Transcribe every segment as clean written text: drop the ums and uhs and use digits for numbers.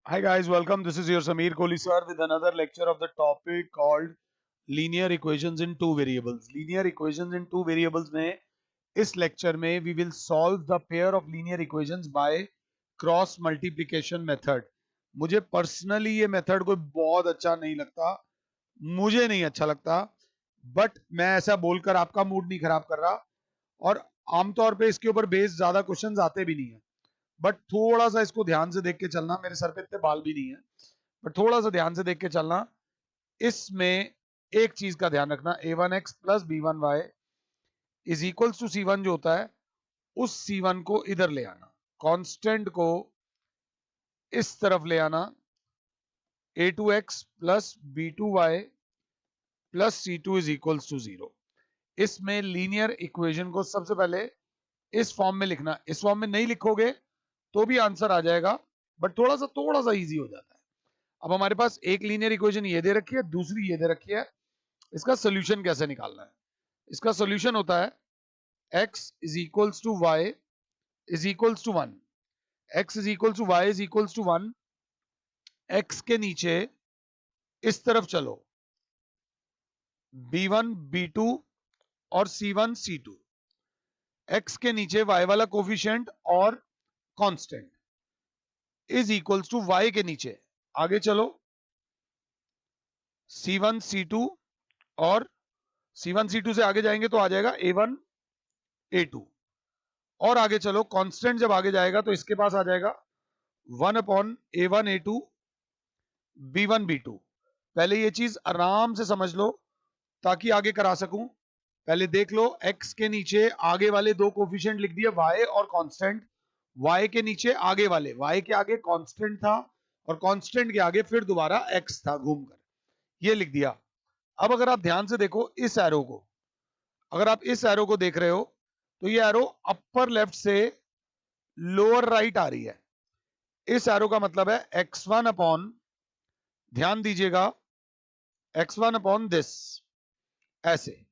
Hi guys, welcome. This is your Sameer Kohli sir with another lecture of the topic called linear equations in two variables. Linear equations in two variables में इस lecture में we will solve the pair of linear equations by cross multiplication method. मुझे personally ये method कोई बहुत अच्छा नहीं लगता, मुझे नहीं अच्छा लगता, but मैं ऐसा बोलकर आपका मूड नहीं खराब कर रहा और आमतौर पे इसके ऊपर बेस्ड ज्यादा क्वेश्चंस आते भी नहीं है. बट थोड़ा सा इसको ध्यान से देख के चलना. मेरे सर पे इतने बाल भी नहीं है, बट थोड़ा सा ध्यान से देख के चलना. इसमें एक चीज का ध्यान रखना, a1x plus b1y is equals to c1 जो होता है, उस c1 को इधर ले आना, कांस्टेंट को इस तरफ ले आना. a2x plus b2y plus c2 is equals to 0. इसमें लीनियर इक्वेशन को सबसे पहले इस फॉर्म में लिखना. इस फॉर्म में नहीं लिखोगे तो भी आंसर आ जाएगा, बट थोड़ा सा इजी हो जाता है. अब हमारे पास एक लीनियर इक्वेशन ये दे रखी है, दूसरी ये दे रखी है. इसका सोल्यूशन कैसे निकालना है? इसका सोल्यूशन होता है x is equals to y is equals to 1. x is equals to y is equals to 1. x के नीचे इस तरफ चलो, b1 b2 और c1 c2. x के नीचे y वाला कोफिशिएंट और constant is equals to y के नीचे आगे चलो, c1 c2 और c1 c2 से आगे जाएंगे तो आ जाएगा a1 a2. और आगे चलो, कांस्टेंट जब आगे जाएगा तो इसके पास आ जाएगा 1 upon a1 a2 b1 b2. पहले ये चीज आराम से समझ लो ताकि आगे करा सकूं. पहले देख लो, x के नीचे आगे वाले दो कोफिशिएंट लिख दिए, y और कांस्टेंट. y के नीचे आगे वाले, y के आगे कांस्टेंट था और कांस्टेंट के आगे फिर दोबारा x था घूमकर, ये लिख दिया. अब अगर आप ध्यान से देखो इस एरो को, अगर आप इस एरो को देख रहे हो तो ये एरो अपर लेफ्ट से लोअर राइट आ रही है. इस एरो का मतलब है x1 अपॉन, ध्यान दीजिएगा, x1 अपॉन दिस, ऐसे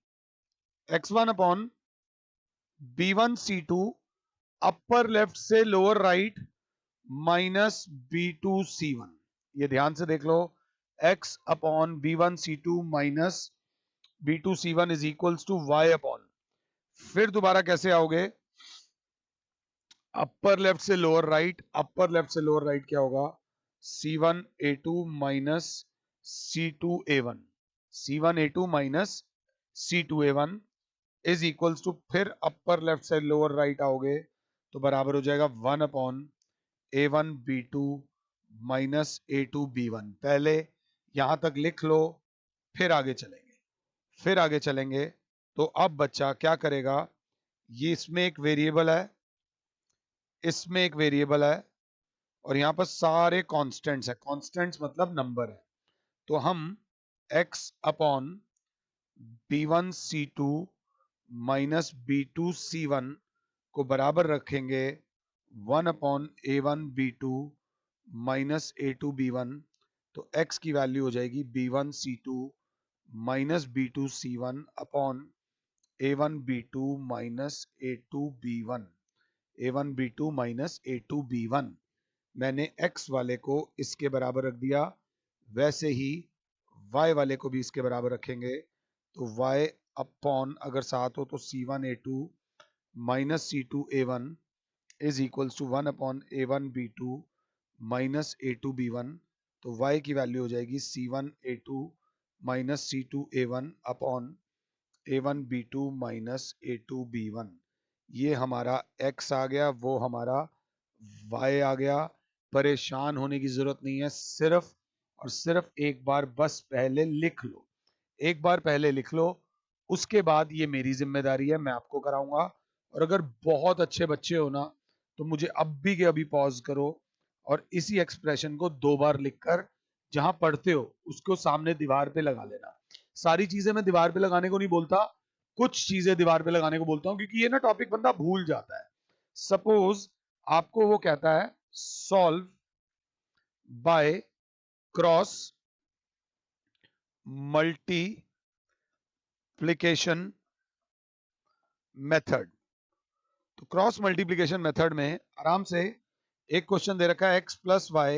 x1 upon b1 c2 upper left से lower right minus b2 c1. ये ध्यान से देख लो, x upon b1 c2 minus b2 c1 is equals to y upon, फिर दोबारा कैसे आओगे, अपर लेफ्ट से लोअर राइट, अपर लेफ्ट से लोअर राइट क्या होगा, c1 a2 minus c2 a1, c1 a2 minus c2 a1 is equals to, फिर upper left से लोअर राइट आओगे तो बराबर हो जाएगा 1 upon a1 b2 minus a2 b1. पहले यहां तक लिख लो, फिर आगे चलेंगे, फिर आगे चलेंगे. तो अब बच्चा क्या करेगा, ये इसमें एक वेरिएबल है, इसमें एक वेरिएबल है और यहां पर सारे कांस्टेंट्स है. कांस्टेंट्स मतलब नंबर है. तो हम x upon b1 c2 minus b2 c1 को बराबर रखेंगे 1 upon a1 b2 minus a2 b1. तो x की वैल्यू हो जाएगी b1 c2 minus b2 c1 upon a1 b2 minus a2 b1, a1 b2 minus a2 b1. मैंने x वाले को इसके बराबर रख दिया, वैसे ही y वाले को भी इसके बराबर रखेंगे. तो y अपॉन अगर साथ हो तो c1 a2 minus c2 a1 is equals to 1 upon a1 b2 minus a2 b1. तो y की वैल्यू हो जाएगी c1 a2 minus c2 a1 upon a1 b2 minus a2 b1. ये हमारा x आ गया, वो हमारा y आ गया. परेशान होने की जरूरत नहीं है, सिर्फ और सिर्फ एक बार बस पहले लिख लो, एक बार पहले लिख लो, उसके बाद ये मेरी जिम्मेदारी है, मैं आपको कराऊंगा. और अगर बहुत अच्छे बच्चे हो ना तो मुझे अभी के अभी पॉज करो और इसी एक्सप्रेशन को दो बार लिखकर जहां पढ़ते हो उसको सामने दीवार पे लगा लेना. सारी चीजें मैं दीवार पे लगाने को नहीं बोलता, कुछ चीजें दीवार पे लगाने को बोलता हूं, क्योंकि ये ना टॉपिक बंदा भूल जाता है. सपोज आपको वो कहता है solve by cross multiplication method. तो क्रॉस मल्टीप्लिकेशन मेथड में आराम से एक क्वेश्चन दे रखा है x plus y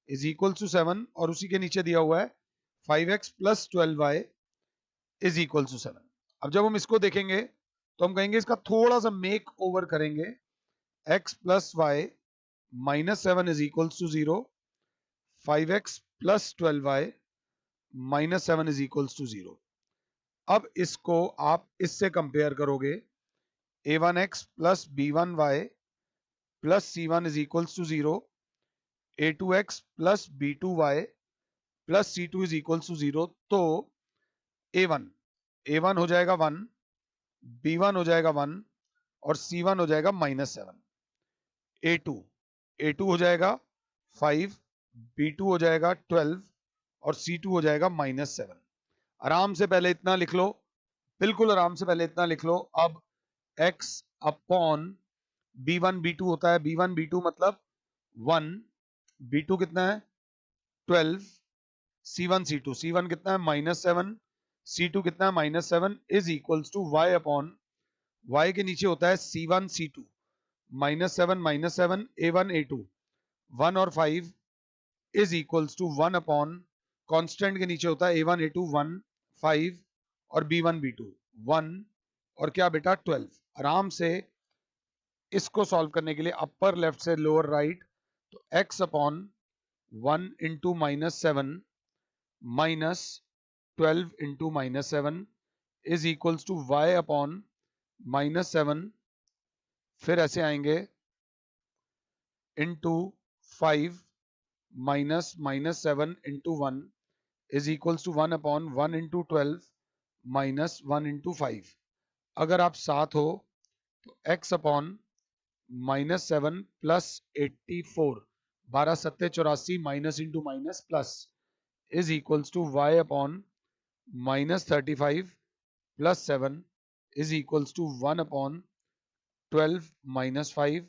is equal to 7 और उसी के नीचे दिया हुआ है 5x plus 12y is equal to 7। अब जब हम इसको देखेंगे तो हम कहेंगे इसका थोड़ा सा मेक ओवर करेंगे। x plus y minus 7 is equal to 0, 5x plus 12y minus 7 is equal to 0। अब इसको आप इससे कंपेयर करोगे, a1x plus b1y plus c1 is equal to 0, a2x plus b2y plus c2 is equal to 0। तो a1 हो जाएगा 1, b1 हो जाएगा 1 और c1 हो जाएगा माइनस 7। a2 हो जाएगा 5, b2 हो जाएगा 12 और c2 हो जाएगा माइनस 7। आराम से पहले इतना लिख लो, बिल्कुल आराम से पहले इतना लिख लो। अब x अपॉन b1 b2 होता है, b1 b2 मतलब 1, b2 कितना है 12, c1 c2, c1 कितना है माइनस 7, c2 कितना है minus 7 is equals to y upon y के नीचे होता है c1 c2 minus 7 a1 a2 1 और 5 is equals to 1 upon constant के नीचे होता है a1 a2 1 5 और b1 b2 1 और क्या बेटा 12। आराम से इसको सॉल्व करने के लिए अपर लेफ्ट से लोअर राइट, तो x upon 1 into minus 7 minus 12 into minus 7 is equals to y upon minus 7, फिर ऐसे आएंगे into 5 minus minus 7 into 1 is equals to 1 upon 1 into 12 minus 1 into 5। अगर आप साथ हो तो x अपॉन माइनस 7 प्लस 84, 12 सत्ते 84 minus into minus plus is equals to y upon minus 35 plus 7 is equals to 1 upon 12 minus 5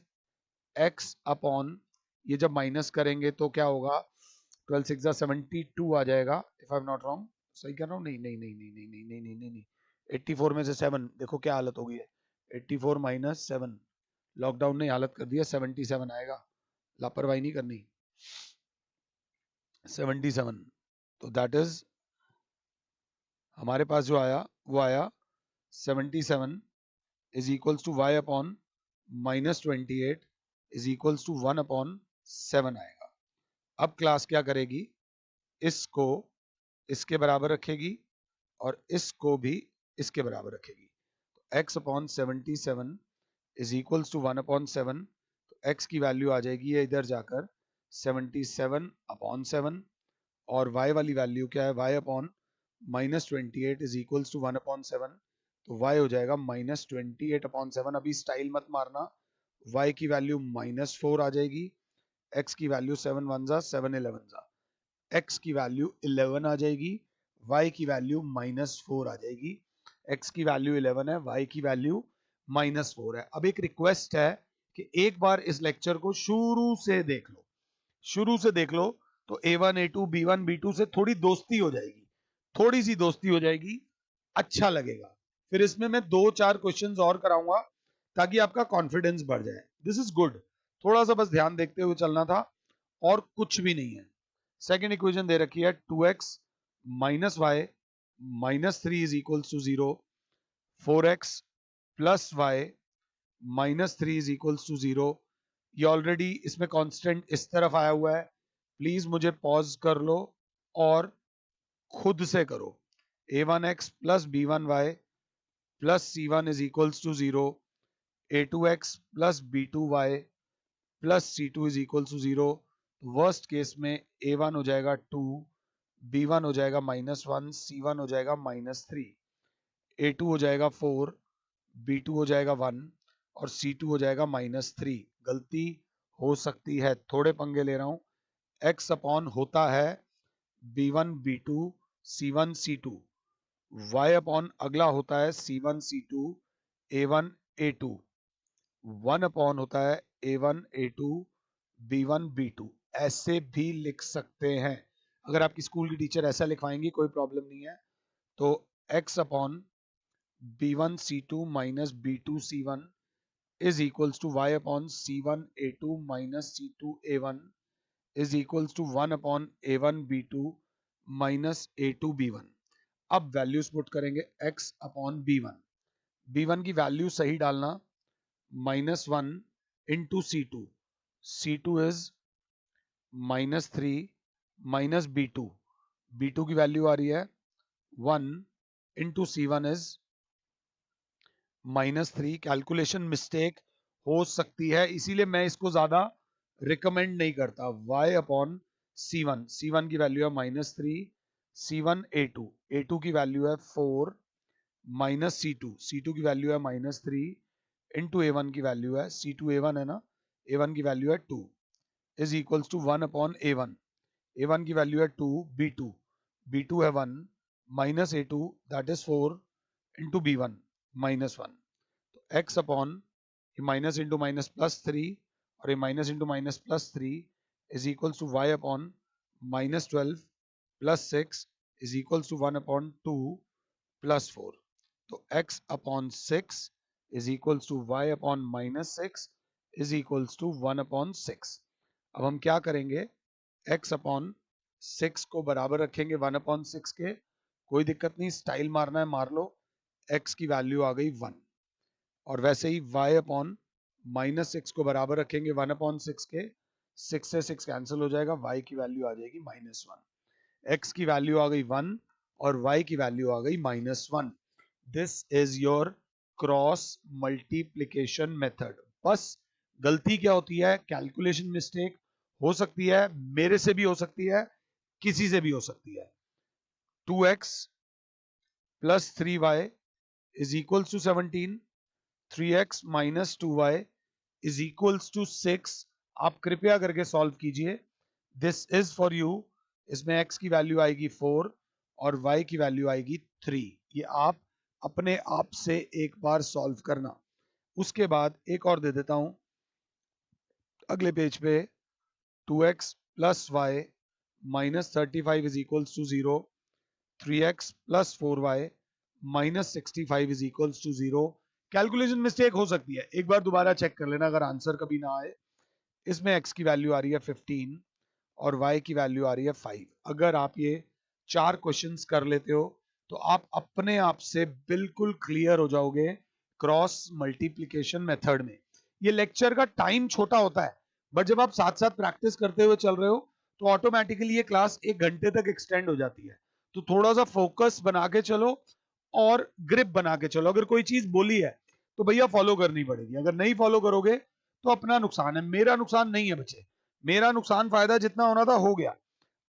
x upon, ये जब minus करेंगे तो क्या होगा 12 6 72 आ जाएगा if I am not wrong. सही कर रहा हूँ? नहीं नहीं नहीं नहीं नहीं नहीं नहीं नहीं नहीं नहीं 84 में से 7 देखो क्या हालत हो गई है, 84 माइनस 7 लॉकडाउन ने हालत कर दी है, 77 आएगा, लापरवाही नहीं करनी। 77 तो दैट इज हमारे पास जो आया वो आया 77 is equals to y upon minus 28 is equals to 1 upon 7 आएगा। अब क्लास क्या करेगी, इसको इसके बराबर रखेगी और इसको भी इसके बराबर रखेगी। तो x upon 77 is equals to 1 upon 7, तो x की वैल्यू आ जाएगी ये इधर जाकर 77 अपॉन 7 और y वाली वैल्यू क्या है y upon minus 28 is equals to 1 upon 7, तो y हो जाएगा माइनस 28 अपॉन 7। अभी स्टाइल मत मारना, y की वैल्यू माइनस 4 आ जाएगी, x की वैल्यू 7 1 जा 7 11 जा, x की वैल्यू 11 आ जाएगी, y की वैल्यू माइनस 4 आ जाएगी। x की वैल्यू 11 है, y की वैल्यू माइनस 4 है। अब एक रिक्वेस्ट है कि एक बार इस लेक्चर को शुरू से देख लो, शुरू से देख लो तो a1 a2 b1 b2 से थोड़ी दोस्ती हो जाएगी, थोड़ी सी दोस्ती हो जाएगी, अच्छा लगेगा। फिर इसमें मैं 2-4 क्वेश्चंस और कराऊंगा ताकि आपका कॉन्फिडेंस बढ़ जाए। दिस इज गुड, थोड़ा सा बस ध्यान देखते हुए चलना था और कुछ भी नहीं है। सेकेंड इक्वेशन दे रखी है 2x minus y minus 3 is equal to 0, 4x plus y minus 3 is equal to 0। ये ऑलरेडी इसमें कांस्टेंट इस तरफ आया हुआ है, प्लीज मुझे पॉज कर लो और खुद से करो। a1x plus b1y plus c1 is equal to 0, a2x plus b2y plus c2 is equal to 0। Worst case में a1 हो जाएगा 2, b1 हो जाएगा माइनस 1, c1 हो जाएगा माइनस 3, a2 हो जाएगा 4, b2 हो जाएगा 1 और c2 हो जाएगा माइनस 3। गलती हो सकती है, थोड़े पंगे ले रहा हूं। x अपॉन होता है b1 b2 c1 c2, y upon अगला होता है c1 c2 a1 a2, 1 upon होता है a1 a2 b1 b2। ऐसे भी लिख सकते हैं, अगर आपकी स्कूल की टीचर ऐसा लिखवाएंगी कोई प्रॉब्लम नहीं है। तो x upon b1 c2 minus b2 c1 is equals to y upon c1 a2 minus c2 a1 is equals to 1 upon a1 b2 minus a2 b1। अब वैल्यूज पुट करेंगे x upon b1 की value सही डालना, -1 into c2 is -3 minus b2 की value आ रही है 1 into c1 is -3। Calculation mistake हो सकती है, इसीलिए मैं इसको ज्यादा रिकमेंड नहीं करता। y अपॉन c1 की वैल्यू है -3, c1 a2 की वैल्यू है 4 माइनस c2 की वैल्यू है -3 इंटू a1 की वैल्यू है c2 a1 है ना, a1 की वैल्यू है 2 is equals to 1 upon a1 की वैल्यू है 2, b2 है 1 minus a2 that is 4 into b1 -1। तो x upon minus into minus +3 और ये minus into minus +3 is equals to y upon -12 +6 is equals to 1 upon 2 +4। तो x upon 6 is equals to y upon -6 is equals to 1 upon 6। अब हम क्या करेंगे, x upon 6 को बराबर रखेंगे 1 अपॉन 6 के, कोई दिक्कत नहीं, स्टाइल मारना है मार लो, x की वैल्यू आ गई 1। और वैसे ही y अपॉन -6 को बराबर रखेंगे 1 अपॉन 6 के, 6 से 6 कैंसिल हो जाएगा, y की वैल्यू आ जाएगी -1। x की वैल्यू आ गई 1 और y की वैल्यू आ गई -1। This is your cross multiplication method. बस गलती क्या होती है, कैलकुलेशन मिस्टेक हो सकती है, मेरे से भी हो सकती है, किसी से भी हो सकती है। 2x plus 3y is equals to 17, 3x minus 2y is equals to 6। आप कृपया करके सॉल्व कीजिए, दिस इज फॉर यू। इसमें x की वैल्यू आएगी 4 और y की वैल्यू आएगी 3। ये आप अपने आप से एक बार सॉल्व करना। उसके बाद एक और दे देता हूं अगले पेज पे, 2x plus y minus 35 is equals to 0, 3x plus 4y minus 65 is equals to 0। Calculation mistake हो सकती है, एक बार दोबारा चेक कर लेना अगर आंसर कभी ना आए। इसमें x की वैल्यू आ रही है 15 और y की वैल्यू आ रही है 5। अगर आप ये 4 क्वेश्चंस कर लेते हो तो आप अपने आप से बिल्कुल क्लियर हो जाओगे क्रॉस मल्टीप्लिकेशन मेथड में। ये लेक्चर का टाइम छोटा होता है, बट जब आप साथ साथ प्रैक्टिस करते हुए चल रहे हो तो ऑटोमेटिकली ये क्लास 1 घंटे तक एक्सटेंड हो जाती है। तो थोड़ा सा फोकस बना के चलो और ग्रिप बना के चलो। अगर कोई चीज बोली है तो भैया फॉलो करनी पड़ेगी, अगर नहीं फॉलो करोगे तो अपना नुकसान है, मेरा नुकसान नहीं है बच्चे। मेरा नुकसान फायदा जितना होना था हो गया,